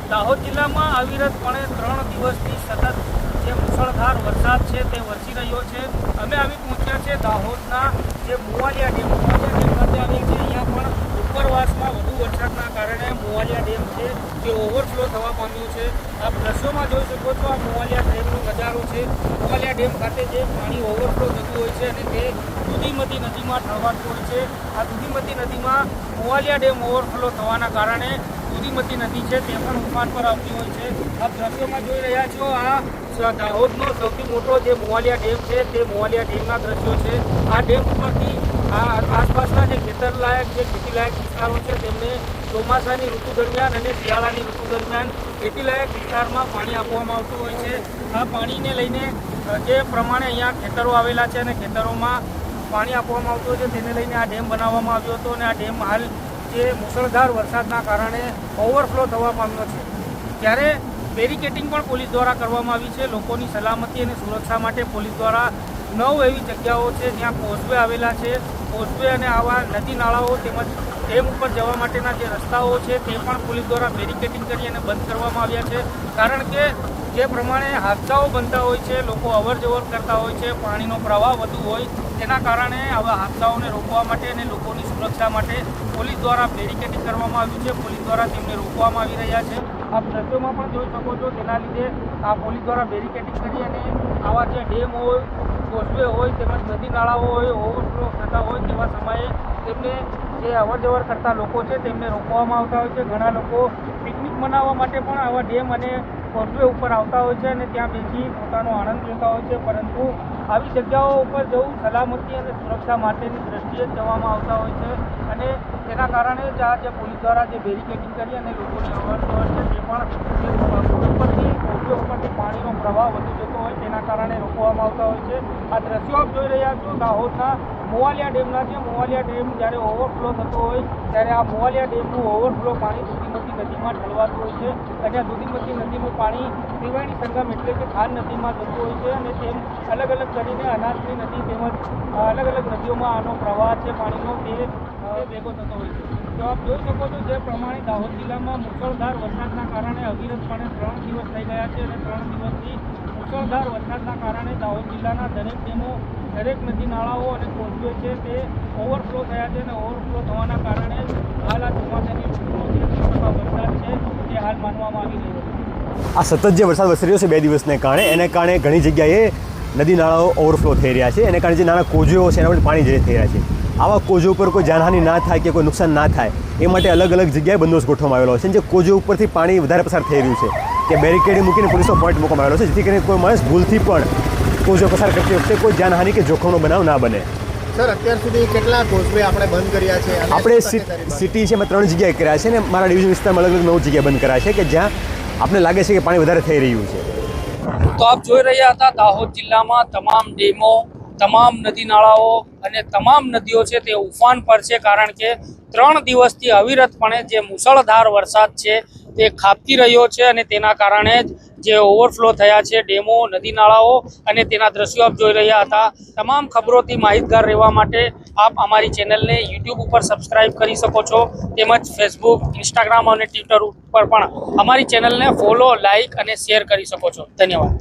દાહોદ જિલ્લામાં અવિરતપણે 3 દિવસથી સતત જે મુશળધાર વરસાદ છે તે વરસી રહ્યો છે। અમે આવી પહોંચ્યા છે દાહોદના જે મોવાલિયા ડેમ ખાતે આવીએ છીએ। અહીંયા પણ ઉપરવાસમાં વધુ વરસાદના કારણે મોવાલિયા ડેમ છે તે ઓવરફ્લો થવા પામ્યો છે। આપ દ્રશ્યોમાં જોઈ શકો છો, આ મોવાલિયા ડેમનો નજારો છે। મોવાલિયા ડેમ ખાતે જે પાણી ઓવરફ્લો થતું હોય છે અને તે દૂધીમતી નદીમાં ઠળવાતું હોય છે। આ દૂધીમતી નદીમાં મોવાલિયા ડેમ ઓવરફ્લો થવાના કારણે દૂધીમતી નદી છે તે પણ ઉફાન પર આવતી હોય છે। આપ દ્રશ્યોમાં જોઈ રહ્યા છો, આ દાહોદનો સૌથી મોટો જે મોવાલિયા ડેમ છે તે મોવાલિયા ડેમના દ્રશ્યો છે। આ ડેમ ઉપરથી આસપાસના જે ખેતરલાયક જે ખેતીલાયક વિસ્તારો છે તેમને ચોમાસાની ઋતુ દરમિયાન અને શિયાળાની ઋતુ દરમિયાન ખેતીલાયક વિસ્તારમાં પાણી આપવામાં આવતું હોય છે। આ પાણીને લઈને જે પ્રમાણે અહીંયા ખેતરો આવેલા છે અને ખેતરોમાં પાણી આપવામાં આવતું હોય છે તેને લઈને આ ડેમ બનાવવામાં આવ્યો હતો અને આ ડેમ હાલ જે મુશળધાર વરસાદના કારણે ઓવરફ્લો થવા પામ્યો છે। ત્યારે બેરિકેટિંગ પણ પોલીસ દ્વારા કરવામાં આવી છે। લોકોની સલામતી અને સુરક્ષા માટે પોલીસ દ્વારા 9 એવી જગ્યાઓ છે જ્યાં કોઝવે આવેલા છે। કોઝવે અને આવા નદી નાળાઓ તેમજ ડેમ ઉપર જવા માટેના જે રસ્તાઓ છે તે પણ પોલીસ દ્વારા બેરિકેટિંગ કરી અને બંધ કરવામાં આવ્યા છે। કારણ કે જે પ્રમાણે હાદસાઓ બનતા હોય છે, લોકો અવર જવર કરતા હોય છે, પાણીનો પ્રવાહ વધુ હોય તેના કારણે આવા હાદસાઓને રોકવા માટે અને લોકોની સુરક્ષા માટે પોલીસ દ્વારા બેરિકેટિંગ કરવામાં આવ્યું છે। પોલીસ દ્વારા તેમને રોકવામાં આવી રહ્યા છે। આપ દ્રશ્યોમાં પણ જોઈ શકો છો, તેના લીધે આ પોલીસ દ્વારા બેરિકેટિંગ કરી અને આવા જે ડેમ હોય, કોઝવે હોય તેમજ નદી નાળાઓ હોય ઓવરફ્લો થતા હોય તેવા સમયે તેમને જે અવર જવર કરતા લોકો છે તેમને રોકવામાં આવતા હોય છે। ઘણા લોકો પિકનિક મનાવવા માટે પણ આવા ડેમ અને કોઝવે ઉપર આવતા હોય છે અને ત્યાં બેસી પોતાનો આનંદ લેતા હોય છે, પરંતુ આવી જગ્યાઓ ઉપર જવું સલામતી અને સુરક્ષા માટેની દ્રષ્ટિએ જ જવામાં આવતા હોય છે અને તેના કારણે જ આ જે પોલીસ દ્વારા જે બેરિકેટિંગ કરી અને લોકોની અવર જવર છે તે પણ ઉપરથી પાણીનો પ્રવાહ વધુ જતો હોય તેના કારણે રોકવામાં આવતા હોય છે। આ દ્રશ્યો આપ જોઈ રહ્યા છો દાહોદના મોવાલિયા ડેમના છે। મોવાલિયા ડેમ જ્યારે ઓવરફ્લો થતો હોય ત્યારે આ મોવાલિયા ડેમનું ઓવરફ્લો પાણી દૂધીમતી નદીમાં ઠલવાતું હોય છે અને આ દૂધીમતી નદીનું પાણી ત્રિવેણી સંગમ એટલે કે ખાન નદીમાં જતું હોય છે અને તેમ અલગ અલગ કરીને અનાજની નદી તેમજ અલગ અલગ નદીઓમાં આનો પ્રવાહ છે પાણીનો તે ભેગો થતો હોય છે। તો આપ જોઈ શકો છો, જે પ્રમાણે દાહોદ જિલ્લામાં મુશળધાર વરસાદના કારણે અવિરતપણે 3 દિવસ થઈ ગયા છે અને 3 દિવસથી મુશળધાર વરસાદના કારણે દાહોદ જિલ્લાના દરેક ડેમો, દરેક નદી નાળાઓ અને કોઝવે છે તે ઓવરફ્લો થયા છે અને ઓવરફ્લો થવાના કારણે હાલ આ ચોમાસાની ઋતુનો જે વરસાદ છે તે હાલ માનવામાં આવી રહ્યો છે। આ સતત જે વરસાદ વરસી રહ્યો છે 2 દિવસને કારણે, એને કારણે ઘણી જગ્યાએ નદી નાળાઓ ઓવરફ્લો થઈ રહ્યા છે। એને કારણે જે નાના કોઝવેઓ છે એના પર પાણી જઈ થઈ રહ્યા છે। આવા કોઝવે ઉપર કોઈ જાનહાનિ ના થાય કે કોઈ નુકસાન ના થાય એ માટે અલગ અલગ જગ્યાએ બંદોબસ્ત ગોઠવવામાં આવેલો છે। જે કોઝવે ઉપરથી પાણી વધારે પસાર થઈ રહ્યું છે કે બેરિકેડ મૂકીને પોલીસનો પોઈન્ટ મૂકવામાં આવેલો છે, જેથી કરીને કોઈ માણસ ભૂલથી પણ કોઝવે પસાર કરતી વખતે કોઈ જાનહાનિ કે જોખમનો બનાવ ના બને। સર, અત્યાર સુધી કેટલા કોઝવે આપણે બંધ કર્યા છે? આપણે સિટી છે એમાં 3 જગ્યાએ કર્યા છે અને મારા ડિવિઝન વિસ્તારમાં અલગ અલગ 9 જગ્યાએ બંધ કર્યા છે કે જ્યાં આપણે લાગે છે કે પાણી વધારે થઈ રહ્યું છે। તો આપ જોઈ રહ્યા હતા, દાહોદ જિલ્લામાં તમામ ડેમો, તમામ નદી નાળાઓ અને તમામ નદીઓ છે તે ઉફાન પર છે, કારણ કે 3 દિવસથી અવિરતપણે જે મુશળધાર વરસાદ છે તે ખાબકી રહ્યો છે અને તેના કારણે જ જે ઓવરફ્લો થયા છે ડેમો, નદી નાળાઓ અને તેના દ્રશ્યો આપ જોઈ રહ્યા હતા। તમામ ખબરોથી માહિતગાર રહેવા માટે આપ અમારી ચેનલને યુટ્યુબ ઉપર સબસ્ક્રાઇબ કરી શકો છો, તેમજ ફેસબુક, ઇન્સ્ટાગ્રામ અને ટ્વિટર ઉપર પણ અમારી ચેનલને ફોલો, લાઇક અને શેર કરી શકો છો। ધન્યવાદ।